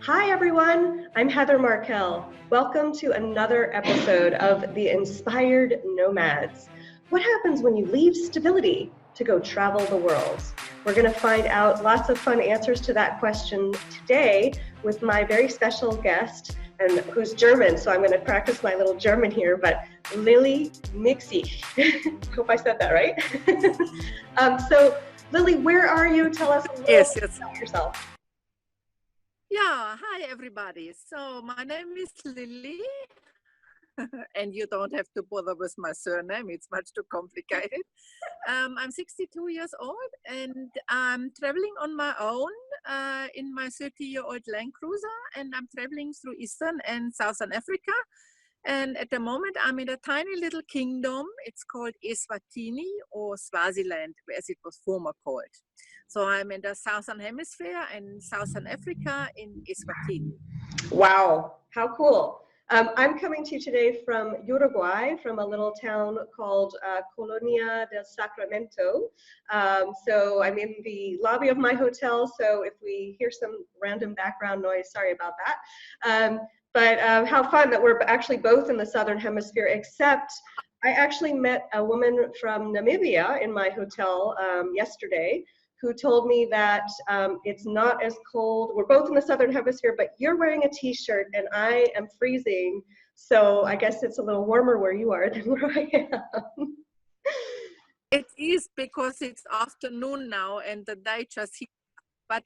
Hi everyone, I'm Heather Markel. Welcome to another episode of The Inspired Nomads. What happens when you leave stability to go travel the world? We're going to find out lots of fun answers to that question today with my very special guest, and who's German, so I'm going to practice my little German here, but Lilli Mixilch. Hope I said that right. So Lilli, where are you? Tell us a little Yes. about yourself. Yeah, hi everybody. So my name is Lilli, and you don't have to bother with my surname, it's much too complicated. I'm 62 years old and I'm traveling on my own in my 30-year-old Land Cruiser, and I'm traveling through Eastern and Southern Africa. And at the moment, I'm in a tiny little kingdom. It's called Eswatini, or Swaziland, as it was former called. So I'm in the Southern Hemisphere in Southern Africa in Eswatini. Wow, how cool. I'm coming to you today from Uruguay, from a little town called Colonia del Sacramento. So I'm in the lobby of my hotel, so if we hear some random background noise, sorry about that. But how fun that we're actually both in the Southern Hemisphere, except I actually met a woman from Namibia in my hotel yesterday, who told me that it's not as cold. We're both in the Southern Hemisphere, but you're wearing a t-shirt and I am freezing. So I guess it's a little warmer where you are than where I am. It is, because it's afternoon now and the day just hit, but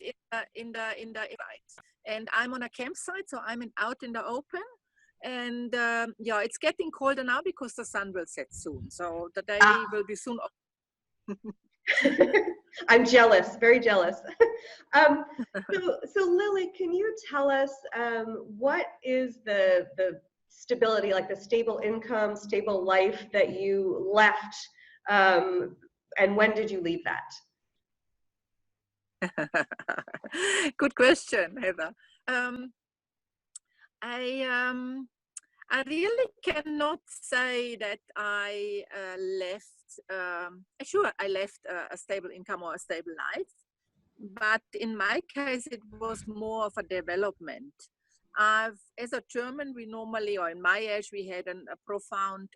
in the right. And I'm on a campsite, so I'm out in the open. And yeah, it's getting colder now because the sun will set soon. So the day will be soon. I'm jealous, very jealous. So Lilli, can you tell us what is the stability, like the stable income, stable life that you left, and when did you leave that? Good question, Heather. I really cannot say that I left. Sure, I left a stable income or a stable life, but in my case, it was more of a development. As a German, we normally, or in my age, we had a profound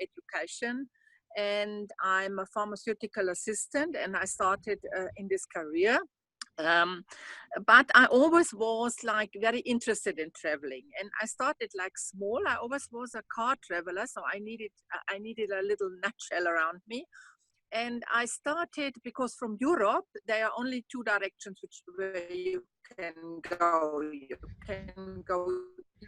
education, and I'm a pharmaceutical assistant, and I started in this career. But I always was like very interested in traveling, and I started like small. I always was a car traveler, so I needed a little nutshell around me. And I started, because from Europe there are only two directions where you can go. You can go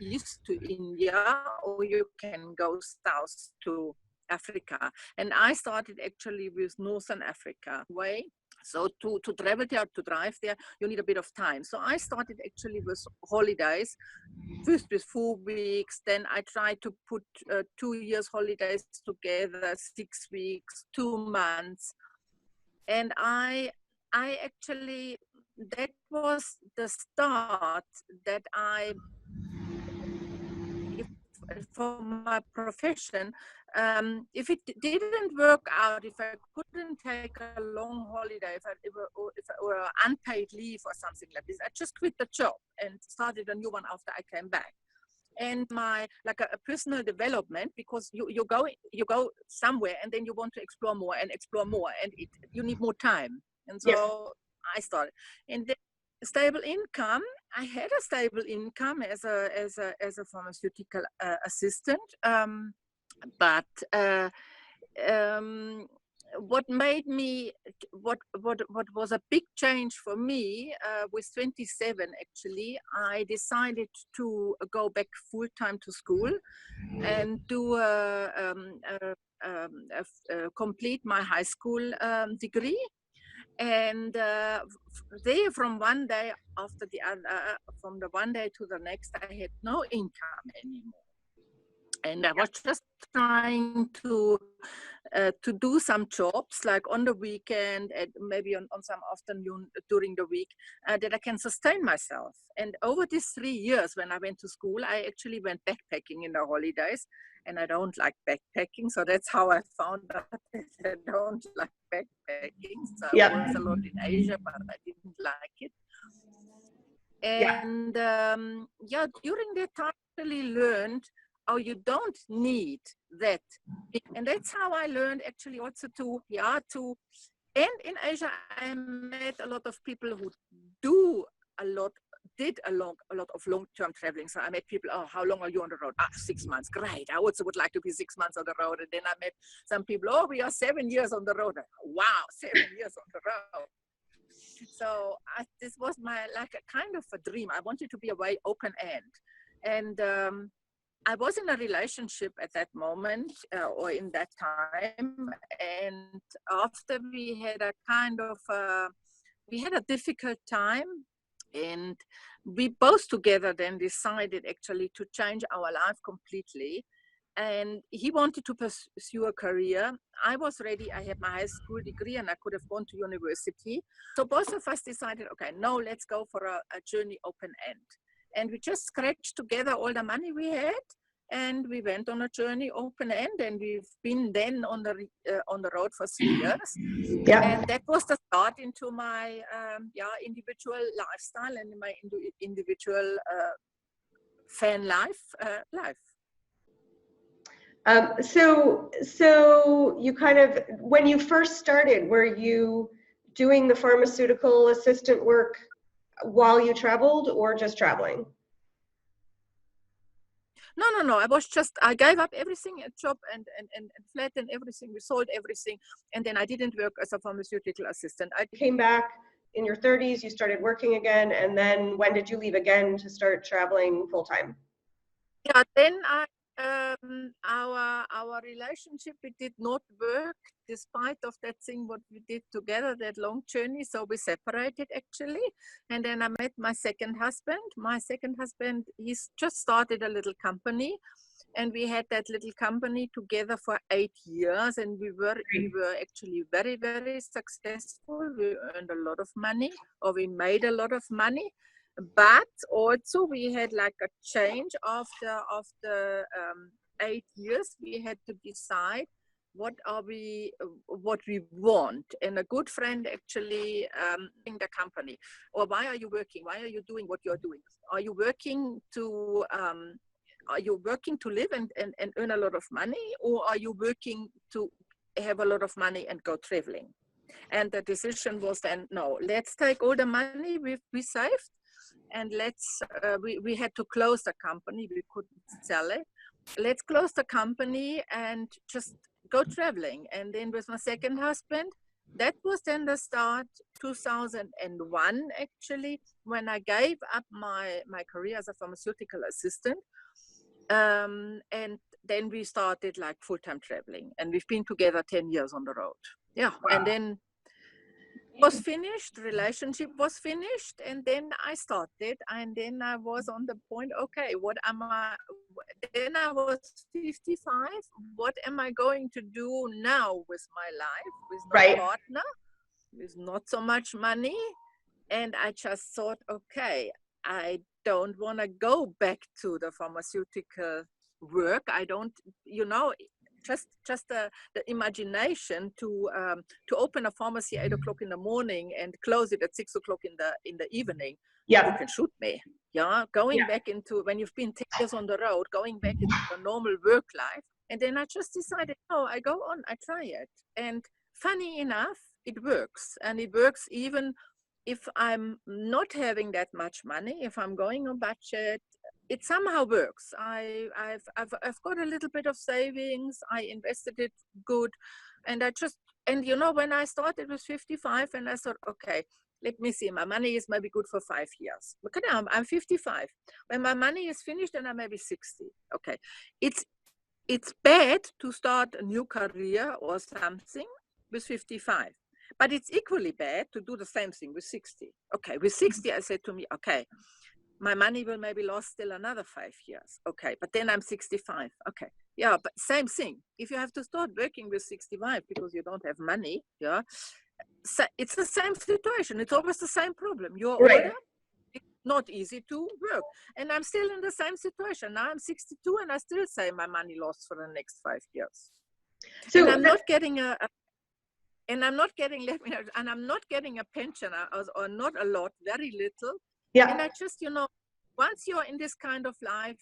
east to India, or you can go south to Africa. And I started actually with Northern Africa way. So to travel there, to drive there, you need a bit of time. So I started actually with holidays, first with 4 weeks, then I tried to put 2 years holidays together, 6 weeks, 2 months. And I actually, that was the start that for my profession, if it didn't work out, if I couldn't take a long holiday, if I were unpaid leave or something like this, I just quit the job and started a new one after I came back. And my, like a personal development, because you go somewhere and then you want to explore more, and you need more time. And so yes. I started. And then stable income, I had a stable income as a pharmaceutical assistant, but what made me, what was a big change for me, with 27 actually, I decided to go back full-time to school and do complete my high school degree. And there, from one day after the other, from the one day to the next, I had no income anymore. And I was just trying to do some jobs, like on the weekend and maybe on some afternoon during the week, that I can sustain myself. And over these 3 years when I went to school, I actually went backpacking in the holidays, and I don't like backpacking. So that's how I found out that I don't like backpacking. So I was a lot in Asia, but I didn't like it. And yeah, during that time, I really learned, oh, you don't need that. And that's how I learned actually also and in Asia, I met a lot of people who did a lot of long-term traveling. So I met people, oh, how long are you on the road? 6 months, great. I also would like to be 6 months on the road. And then I met some people, oh, we are 7 years on the road. Wow, 7 years on the road. So this was like a kind of a dream. I wanted to be a way open end. And I was in a relationship at that moment or in that time. And after we had we had a difficult time, and we both together then decided actually to change our life completely. And he wanted to pursue a career. I was ready. I had my high school degree and I could have gone to university. So both of us decided, okay, no, let's go for a journey open end. And we just scratched together all the money we had, and we went on a journey open end, and we've been then on the road for 3 years. Yeah. And that was the start into my individual lifestyle and my individual fan life. So you kind of, when you first started, were you doing the pharmaceutical assistant work while you traveled, or just traveling? No. I gave up everything, a job and flat and everything. We sold everything. And then I didn't work as a pharmaceutical assistant. I came back in your 30s, you started working again. And then when did you leave again to start traveling full time? Yeah, then our relationship, it did not work despite of that thing what we did together, that long journey. So we separated actually. And then I met my second husband. My second husband, he's just started a little company, and we had that little company together for 8 years, and we were actually very, very successful. We earned a lot of money, or we made a lot of money. But also we had like a change after 8 years. We had to decide what we want. And a good friend actually in the company, or why are you working? Why are you doing what you're doing? Are you working to live and earn a lot of money, or are you working to have a lot of money and go traveling? And the decision was then, no, let's take all the money we saved, and we had to close the company. We couldn't sell it. Let's close the company and just go traveling. And then with my second husband, that was then the start, 2001 actually, when I gave up my career as a pharmaceutical assistant. And then we started like full-time traveling, and we've been together 10 years on the road. Yeah. Wow. And then was finished, relationship was finished, and then I started, and then I was on the point, okay, then I was 55, what am I going to do now with my life, with no partner, with not so much money? And I just thought, okay, I don't want to go back to the pharmaceutical work. I don't, just the imagination to open a pharmacy 8 o'clock in the morning and close it at 6 o'clock in the evening. Yeah, you can shoot me. Yeah, going back into, when you've been 10 years on the road, going back into the normal work life. And then I just decided, no, I go on, I try it. And funny enough, it works. And it works even if I'm not having that much money, if I'm going on budget. It somehow works. I've got a little bit of savings. I invested it good, and when I started with 55, and I thought, okay, let me see, my money is maybe good for 5 years. Okay, now I'm 55. When my money is finished, then I may be 60. Okay, it's bad to start a new career or something with 55, but it's equally bad to do the same thing with 60. Okay, with 60, I said to me, okay, my money will maybe last still another 5 years. Okay, but then I'm 65. Okay, yeah, but same thing. If you have to start working with 65 because you don't have money, yeah, so it's the same situation. It's always the same problem. You're older, it's not easy to work. And I'm still in the same situation. Now I'm 62 and I still say my money lost for the next 5 years. So and I'm not getting I'm not getting a pension, or not a lot, very little. Yeah. And I just, once you're in this kind of life,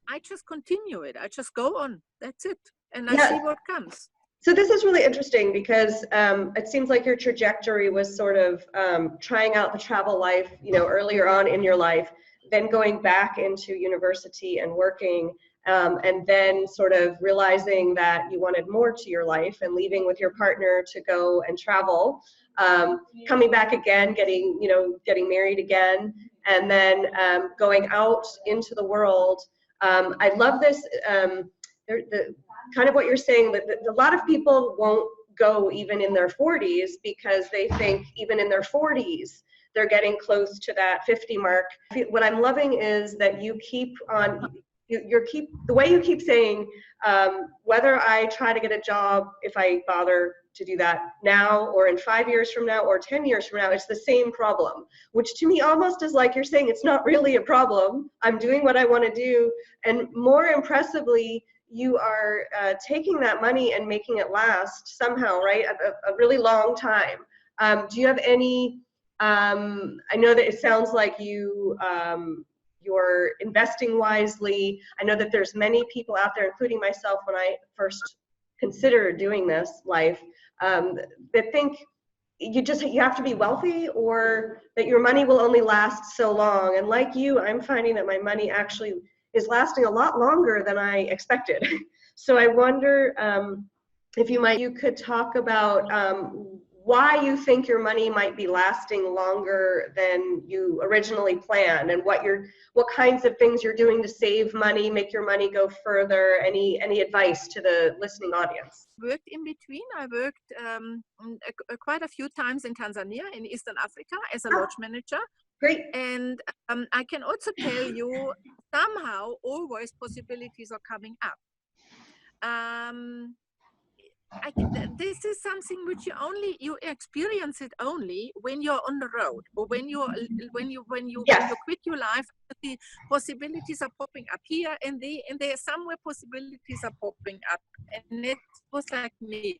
I just continue it. I just go on. That's it. And I see what comes. So this is really interesting because it seems like your trajectory was sort of trying out the travel life, earlier on in your life, then going back into university and working, and then sort of realizing that you wanted more to your life and leaving with your partner to go and travel, coming back again, getting married again, and then going out into the world. I love this. Kind of what you're saying, that a lot of people won't go even in their 40s because they think even in their 40s they're getting close to that 50 mark. What I'm loving is that you keep on, the way you keep saying, whether I try to get a job, if I bother to do that now or in 5 years from now or 10 years from now, it's the same problem, which to me almost is like you're saying it's not really a problem. I'm doing what I want to do. And more impressively, you are taking that money and making it last somehow, right? A really long time. Do you have any, I know that it sounds like you're investing wisely. I know that there's many people out there, including myself when I first considered doing this life, that think you have to be wealthy or that your money will only last so long. And like you, I'm finding that my money actually is lasting a lot longer than I expected. So I wonder if you could talk about why you think your money might be lasting longer than you originally planned, and what kinds of things you're doing to save money, make your money go further. Any advice to the listening audience? Worked in between. I worked quite a few times in Tanzania, in Eastern Africa, as a lodge manager. Great. And I can also tell you, somehow always possibilities are coming up. This is something which you experience it only when you're on the road, or when you quit your life. The possibilities are popping up here and there somewhere. Possibilities are popping up, and it was like me.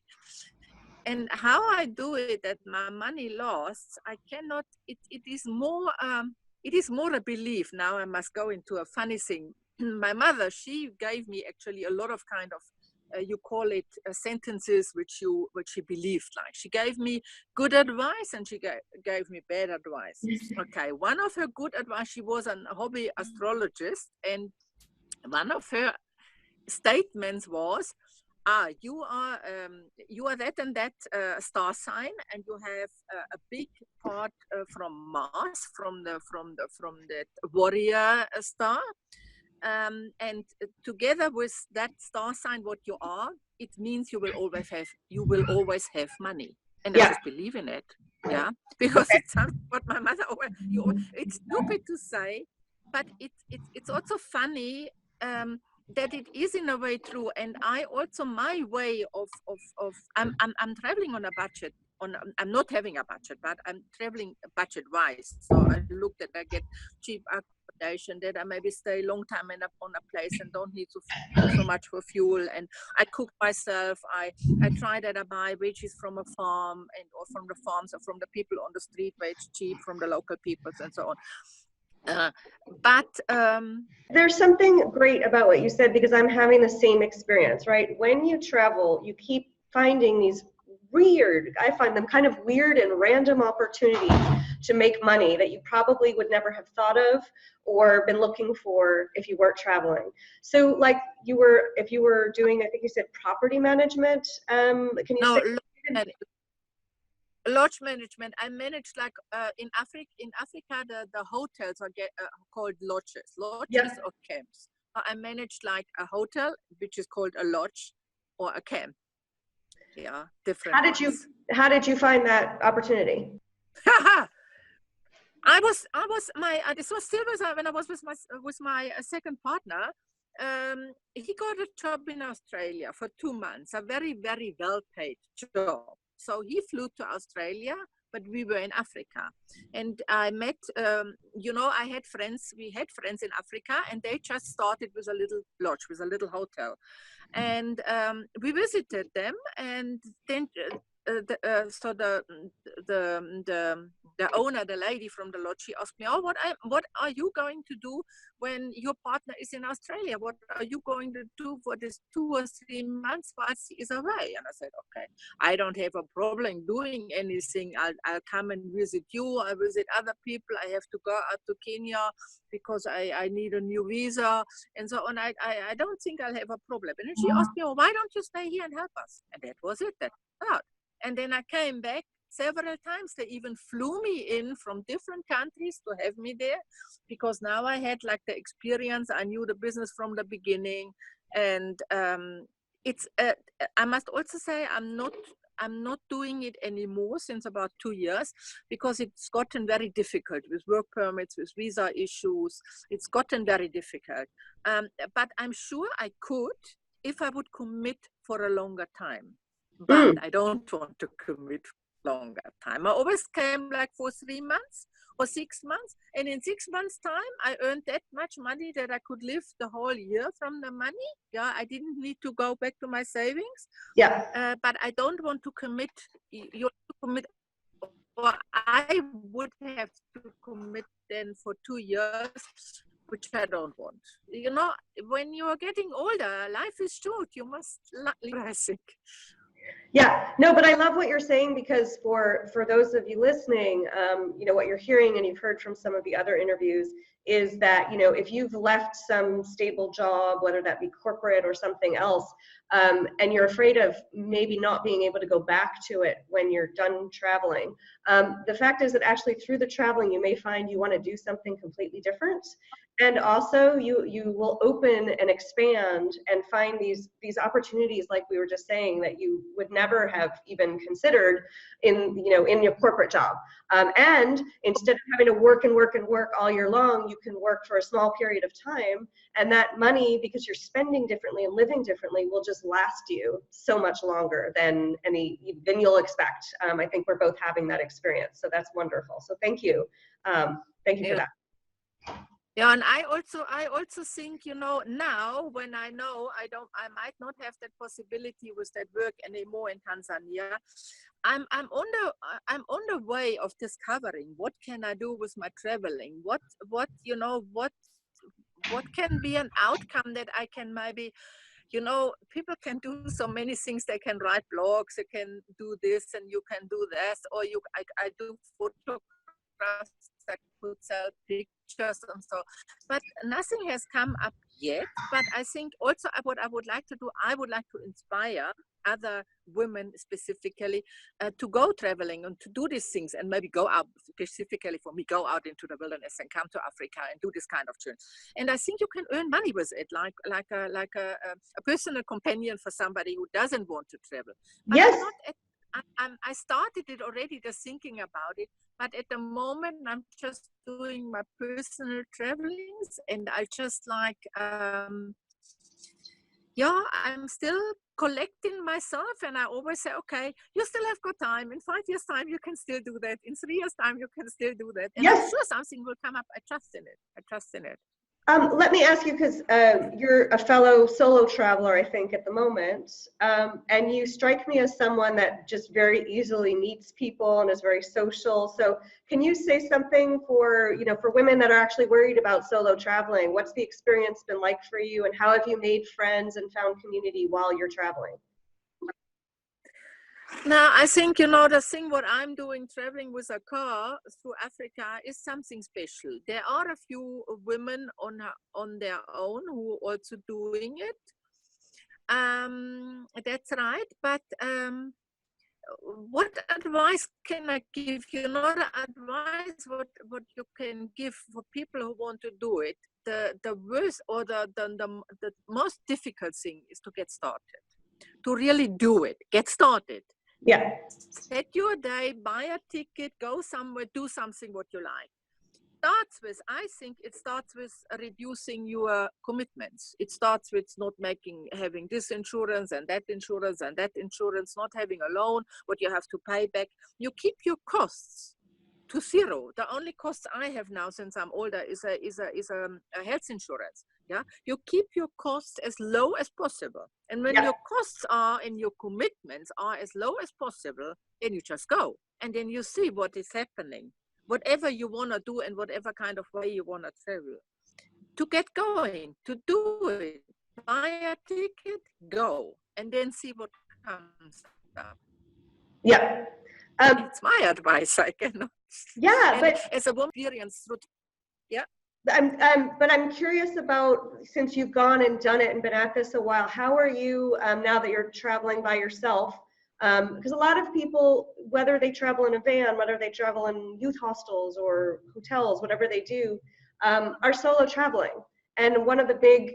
And how I do it, that my money lasts, I cannot. It is more. It is more a belief. Now I must go into a funny thing. My mother, she gave me actually a lot of kind of, you call it sentences which she believed. Like, she gave me good advice and she gave me bad advice. Okay, one of her good advice, she was a hobby astrologist, and one of her statements was, you are that and that star sign, and you have a big part from Mars, from the warrior star. And together with that star sign, what you are, it means you will always have money. And I just believe in it, because it's what my mother always. It's stupid to say, but it's also funny that it is in a way true. And I also, my way of I'm traveling on a budget. I'm not having a budget, but I'm traveling budget wise. So I looked at, I get cheap accommodation, that I maybe stay a long time on a place and don't need to pay so much for fuel. And I cook myself. I try that I buy veggies from a farm, or from the farms, or from the people on the street where it's cheap, from the local peoples and so on. There's something great about what you said, because I'm having the same experience, right? When you travel, you keep finding these I find them kind of weird and random opportunities to make money that you probably would never have thought of or been looking for if you weren't traveling. So like if you were doing, I think you said property management, can you say? Lodge management. I managed, like, in Africa, the hotels are called lodges or camps. I managed like a hotel, which is called a lodge or a camp. Yeah, different. How did you find that opportunity? This was still when I was with my second partner. He got a job in Australia for 2 months, a very, very well paid job. So he flew to Australia, but we were in Africa. And I met, I had friends, we had friends in Africa, and they just started with a little lodge, with a little hotel. And we visited them, and then the the owner, the lady from the lodge, she asked me, oh, what are you going to do when your partner is in Australia? What are you going to do for this 2 or 3 months while he is away? And I said, okay, I don't have a problem doing anything. I'll come and visit you. I visit other people. I have to go out to Kenya because I need a new visa and so on. I don't think I'll have a problem. And then she asked me, well, why don't you stay here and help us? And that was it. That was out. And then I came back several times. They even flew me in from different countries to have me there, because now I had like the experience. I knew the business from the beginning. And it's I must also say I'm not doing it anymore since about 2 years, because it's gotten very difficult with work permits, with visa issues. It's gotten very difficult. But I'm sure I could if I would commit for a longer time. But I don't want to commit longer time. I always came like for 3 months or 6 months. And in 6 months time, I earned that much money that I could live the whole year from the money. Yeah, I didn't need to go back to my savings. Yeah. But I don't want to commit. You have to commit, or I would have to commit then for 2 years, which I don't want. You know, when you are getting older, life is short. You must live. Yeah, no, but I love what you're saying, because for those of you listening, you know, what you're hearing, and you've heard from some of the other interviews, is that, you know, if you've left some stable job, whether that be corporate or something else, and you're afraid of maybe not being able to go back to it when you're done traveling, the fact is that actually through the traveling, you may find you want to do something completely different. And also you will open and expand and find these opportunities, like we were just saying, that you would never have even considered in, you know, in your corporate job. And instead of having to work and work and work all year long, you can work for a small period of time, and that money, because you're spending differently and living differently, will just last you so much longer than you'll expect. I think we're both having that experience, so that's wonderful. So thank you for that. Yeah, and I also think, you know, now when I know I might not have that possibility with that work anymore in Tanzania, I'm on the way of discovering what can I do with my traveling, what can be an outcome that I can maybe, you know, people can do so many things. They can write blogs, you can do this and you can do that, or I do photographs, I could sell pictures and so, but nothing has come up yet. But I think also what I would like to do, I would like to inspire other women specifically to go traveling and to do these things, and maybe go out, specifically for me, go out into the wilderness and come to Africa and do this kind of journey. And I think you can earn money with it, like a personal companion for somebody who doesn't want to travel. But yes. I started it already, just thinking about it, but at the moment I'm just doing my personal travelings, and I just like, yeah, I'm still collecting myself, and I always say, okay, you still have got time. In 5 years' time, you can still do that. In 3 years' time, you can still do that. And yes, I'm sure something will come up. I trust in it. I trust in it. Let me ask you, because you're a fellow solo traveler, I think, at the moment, and you strike me as someone that just very easily meets people and is very social. So can you say something for, you know, for women that are actually worried about solo traveling? What's the experience been like for you, and how have you made friends and found community while you're traveling? Now, I think, you know, the thing what I'm doing, traveling with a car through Africa, is something special. There are a few women on their own who are also doing it. That's right. But what advice can I give? You know, the advice what you can give for people who want to do it. The worst or the most difficult thing is to get started. To really do it, get started. Yeah. Set your day, buy a ticket, go somewhere, do something what you like. I think it starts with reducing your commitments. It starts with not having this insurance and that insurance and that insurance, not having a loan, what you have to pay back. You keep your costs to zero. The only costs I have now, since I'm older, is a health insurance. Yeah, you keep your costs as low as possible, and when your costs are and your commitments are as low as possible, then you just go, and then you see what is happening. whatever you want to do and whatever kind of way you want to travel. To get going, to do it, buy a ticket, go, and then see what comes up. Yeah. It's my advice, I cannot. Yeah, and but as a woman experience through, yeah. But I'm curious about, since you've gone and done it and been at this a while, how are you now that you're traveling by yourself? Because a lot of people, whether they travel in a van, whether they travel in youth hostels or hotels, whatever they do, are solo traveling. And one of the big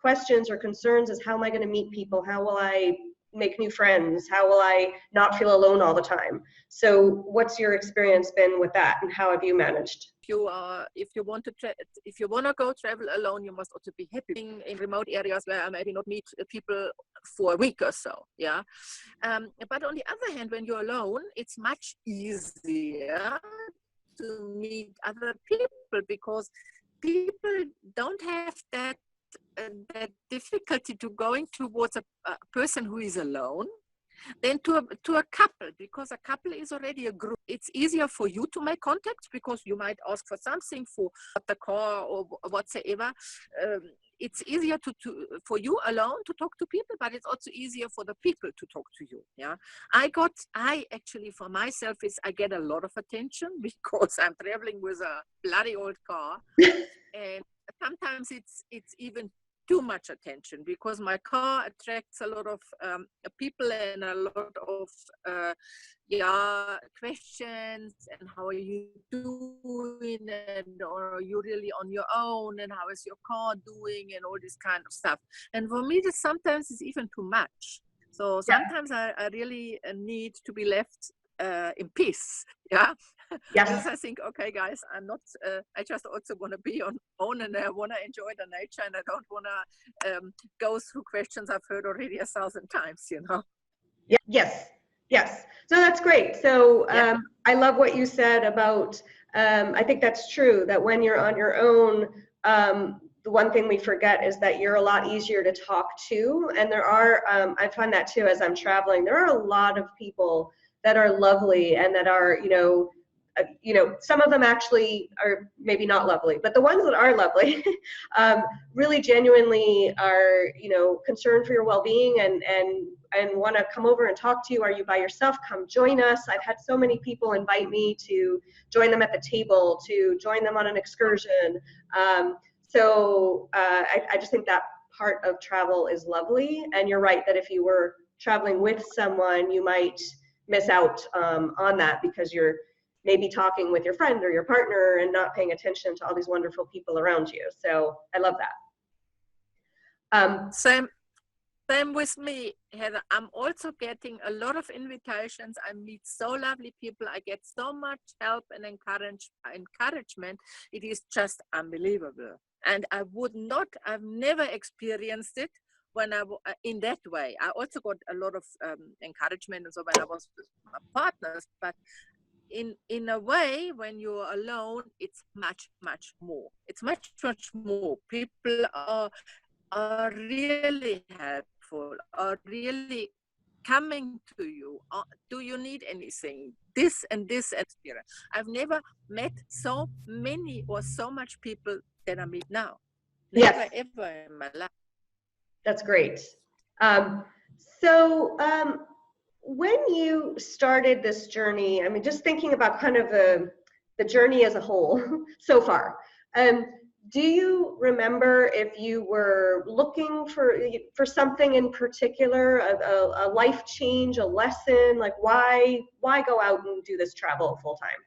questions or concerns is, how am I going to meet people? How will I make new friends? How will I not feel alone all the time? So what's your experience been with that, and how have you managed? If you want to go travel alone, you must also be happy in remote areas where I maybe not meet people for a week or so. Yeah, but on the other hand, when you're alone, it's much easier to meet other people, because people don't have that difficulty to going towards a person who is alone than to a couple, because a couple is already a group. It's easier for you to make contacts because you might ask for something, for the car or whatsoever. It's easier for you alone to talk to people, but it's also easier for the people to talk to you. Yeah, I actually, for myself, I get a lot of attention because I'm traveling with a bloody old car, and sometimes it's even too much attention, because my car attracts a lot of people and a lot of questions, and how are you doing, and or are you really on your own, and how is your car doing, and all this kind of stuff. And for me, this sometimes is even too much. So sometimes I really need to be left in peace. Yeah. Yes. Because I think, okay, guys, I'm not. I just also want to be on own, and I want to enjoy the nature, and I don't want to go through questions I've heard already 1,000 times. You know. Yeah. Yes. So that's great. So I love what you said about. I think that's true. That when you're on your own, the one thing we forget is that you're a lot easier to talk to, and there are. I find that too as I'm traveling. There are a lot of people that are lovely and that are, some of them actually are maybe not lovely, but the ones that are lovely really genuinely are, concerned for your well-being and want to come over and talk to you. Are you by yourself? Come join us. I've had so many people invite me to join them at the table, to join them on an excursion. So I just think that part of travel is lovely. And you're right that if you were traveling with someone, you might miss out on that, because you're maybe talking with your friend or your partner and not paying attention to all these wonderful people around you. So I love that. Same with me, Heather. I'm also getting a lot of invitations. I meet so lovely people. I get so much help and encouragement. It is just unbelievable. And I've never experienced it when in that way. I also got a lot of encouragement and so when I was with my partners, but in a way, when you're alone, it's much more. It's much more. People are really helpful, are really coming to you. Do you need anything? This and this experience. I've never met so many or so much people that I meet now. Never ever in my life. That's great. When you started this journey, I mean, just thinking about kind of the journey as a whole so far, do you remember if you were looking for something in particular, a life change, a lesson, like why go out and do this travel full time?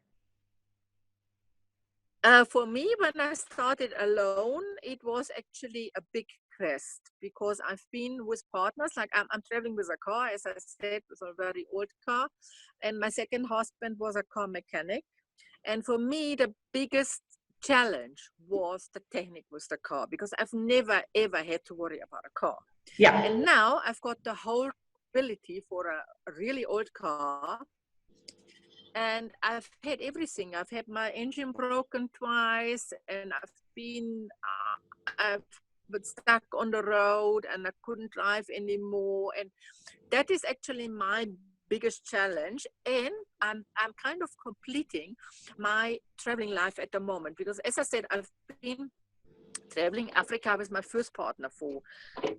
For me, when I started alone, it was actually a big quest, because I've been with partners, like I'm traveling with a car, as I said, with a very old car, and my second husband was a car mechanic. And for me, the biggest challenge was the technique with the car, because I've never ever had to worry about a car. Yeah. And now I've got the whole ability for a really old car, and I've had everything. I've had my engine broken twice, and I've been stuck on the road, and I couldn't drive anymore. And that is actually my biggest challenge, and I'm kind of completing my traveling life at the moment, because as I said, I've been traveling Africa with my first partner for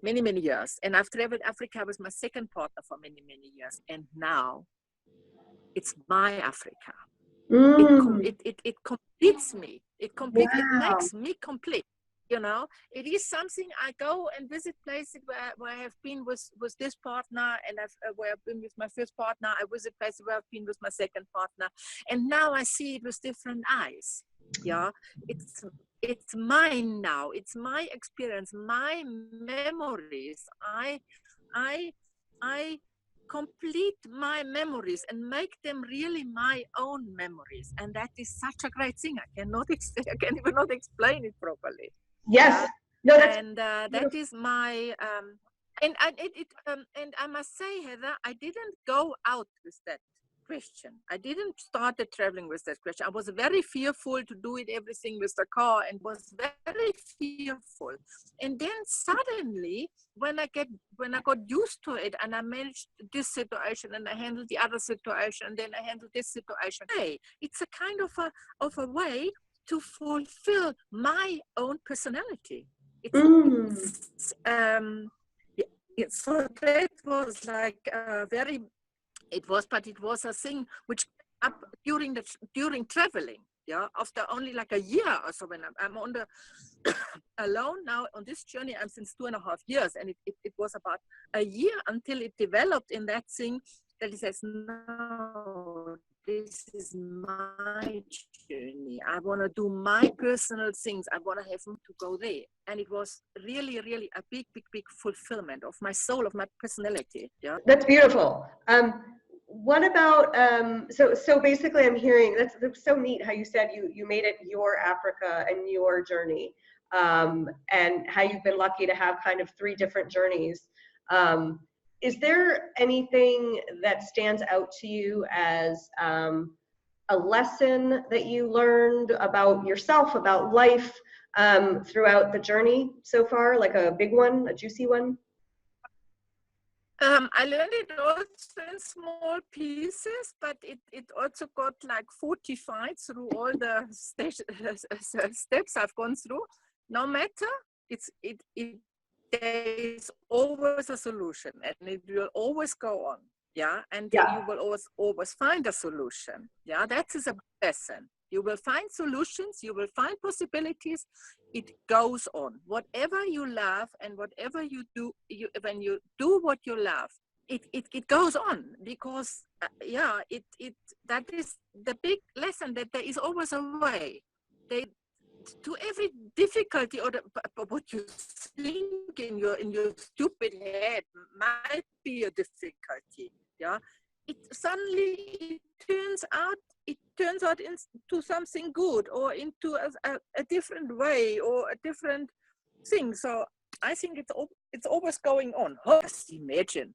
many, many years, and I've traveled Africa with my second partner for many, many years, and now it's my Africa. It completes me. It Wow. makes me complete. You know, it is something. I go and visit places where I have been with this partner, and where I've been with my first partner. I visit places where I've been with my second partner, and now I see it with different eyes. Yeah, it's mine now. It's my experience, my memories. I complete my memories and make them really my own memories, and that is such a great thing. I can even not explain it properly. Yes. Yeah. No, that's And that is my and I must say, Heather, I didn't go out with that question. I didn't start the traveling with that question. I was very fearful to do it everything with the car, and was very fearful. And then suddenly, when I got used to it, and I managed this situation, and I handled the other situation, and then I handled this situation. Hey, it's a kind of a way to fulfill my own personality. So that was like very. It was a thing which up during traveling. Yeah, after only like a year or so, when I'm on the alone now on this journey, I'm since 2.5 years, and it was about a year until it developed in that thing that it says, no, this is my journey. I want to do my personal things. I want to have room to go there. And it was really, really a big, big, big fulfillment of my soul, of my personality. Yeah. That's beautiful. What about so basically I'm hearing that's so neat how you said you made it your Africa and your journey, and how you've been lucky to have kind of 3 different journeys. Is there anything that stands out to you as a lesson that you learned about yourself, about life, throughout the journey so far, like a big one, a juicy one? I learned it also in small pieces, but it also got like fortified through all the steps I've gone through. No matter, there is always a solution, and it will always go on. Yeah, and Yeah. you will always find a solution. Yeah, that is a lesson. You will find solutions. You will find possibilities. It goes on. Whatever you love and whatever you do, when you do what you love, it goes on, because that is the big lesson, that there is always a way. To every difficulty, or what you think in your stupid head might be a difficulty. Yeah, it turns out into something good, or into a different way, or a different thing. So I think it's always going on. Just imagine,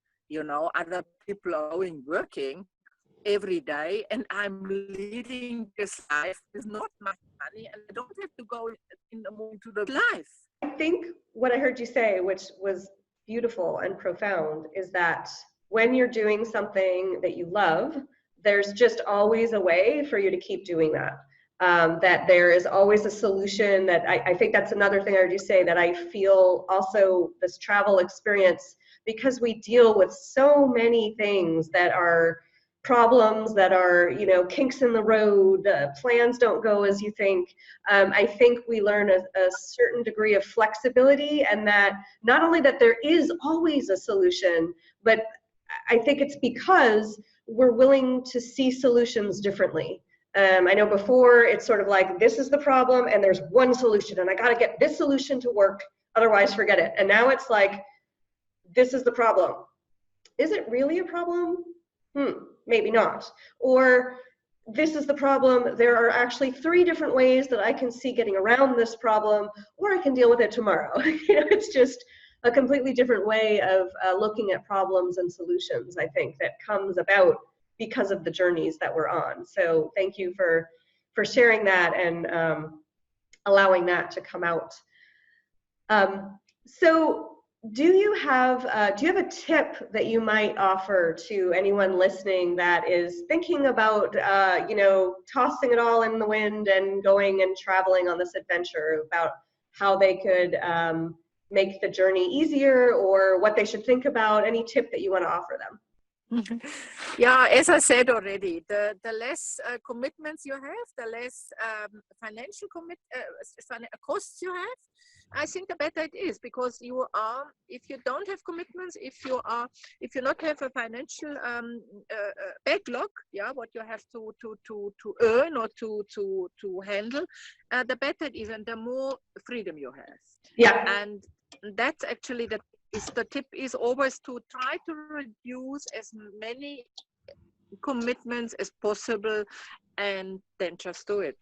other people are working every day, and I'm leading this life with not much money, and I don't have to go in the morning to the life. I think what I heard you say, which was beautiful and profound, is that when you're doing something that you love, there's just always a way for you to keep doing that. That there is always a solution. That I think that's another thing I heard you say, that I feel also this travel experience, because we deal with so many things that are problems, that are, kinks in the road, plans don't go as you think. I think we learn a certain degree of flexibility, and that not only that there is always a solution, but I think it's because we're willing to see solutions differently. I know before it's sort of like, this is the problem and there's one solution, and I got to get this solution to work, otherwise forget it. And now it's like, this is the problem. Is it really a problem? Maybe not. Or this is the problem. There are actually 3 different ways that I can see getting around this problem, or I can deal with it tomorrow. It's just a completely different way of looking at problems and solutions, I think, that comes about because of the journeys that we're on. So thank you for sharing that, and allowing that to come out. So do you have a tip that you might offer to anyone listening that is thinking about, tossing it all in the wind and going and traveling on this adventure, about how they could make the journey easier, or what they should think about? Any tip that you want to offer them? Yeah, as I said already, the less commitments you have, the less financial costs you have, I think the better it is, because if you don't have commitments, if you not have a financial backlog, what you have to earn or to handle, the better it is, and the more freedom you have. Yeah. And that's actually the tip is always to try to reduce as many commitments as possible, and then just do it.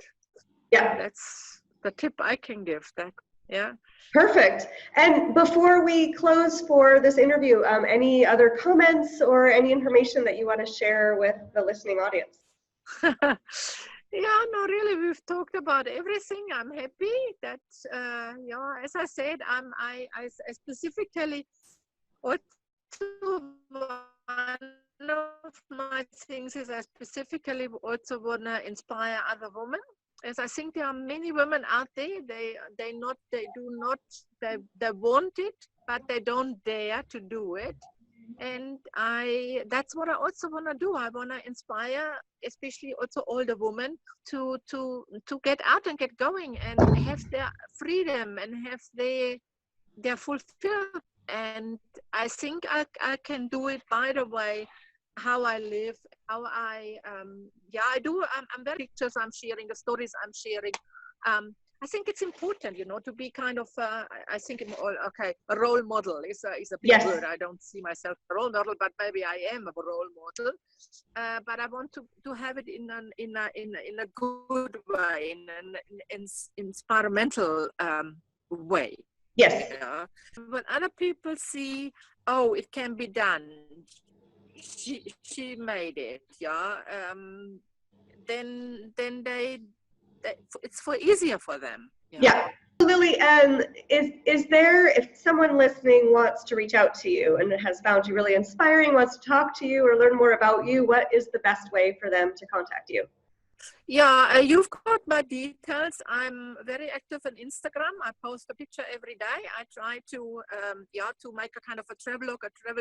Yeah. That's the tip I can give. That. Yeah. Perfect. And before we close for this interview, any other comments or any information that you want to share with the listening audience? Yeah, no, really, we've talked about everything. I'm happy that, as I said, I specifically, one of my things is I specifically also want to inspire other women, as I think there are many women out there, they want it, but they don't dare to do it. And that's what I also want to do. I want to inspire, especially also older women, to get out and get going and have their freedom and have their fulfillment. And I think I can do it by the way, how I live, how I do. I'm very pictures I'm sharing, the stories I'm sharing. I think it's important, to be kind of, I think, a role model is a big word. I don't see myself a role model, but maybe I am a role model. But I want to have it in a good way, in an experimental way. Yes. When other people see, oh, it can be done, she made it, then it's easier for them. Yeah. Lilli, is there, if someone listening wants to reach out to you and has found you really inspiring, wants to talk to you or learn more about you, what is the best way for them to contact you? Yeah, you've got my details. I'm very active on Instagram. I post a picture every day. I try to make a kind of a travel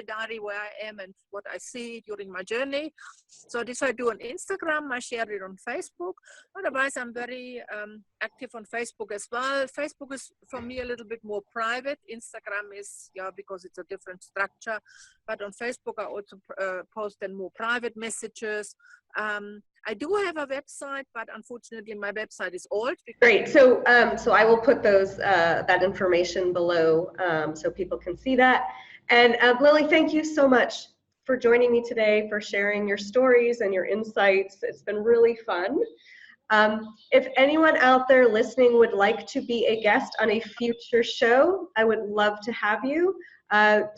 diary where I am and what I see during my journey. So this I do on Instagram. I share it on Facebook. Otherwise, I'm very active on Facebook as well. Facebook is for me a little bit more private. Instagram is, because it's a different structure. But on Facebook, I also post then more private messages. I do have a website, but unfortunately my website is old. Great. So I will put that information below so people can see that. And Lilli, thank you so much for joining me today, for sharing your stories and your insights. It's been really fun. If anyone out there listening would like to be a guest on a future show, I would love to have you.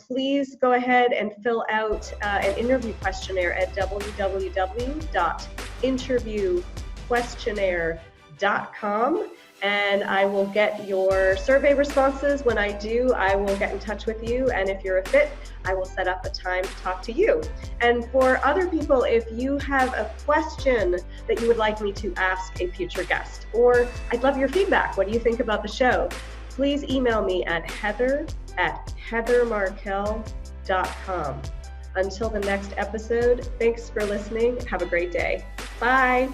Please go ahead and fill out an interview questionnaire at www.interviewquestionnaire.com, and I will get your survey responses. When I do, I will get in touch with you, and if you're a fit, I will set up a time to talk to you. And for other people, if you have a question that you would like me to ask a future guest, or I'd love your feedback, what do you think about the show? Please email me at heather@heathermarkel.com. Until the next episode, thanks for listening. Have a great day. Bye.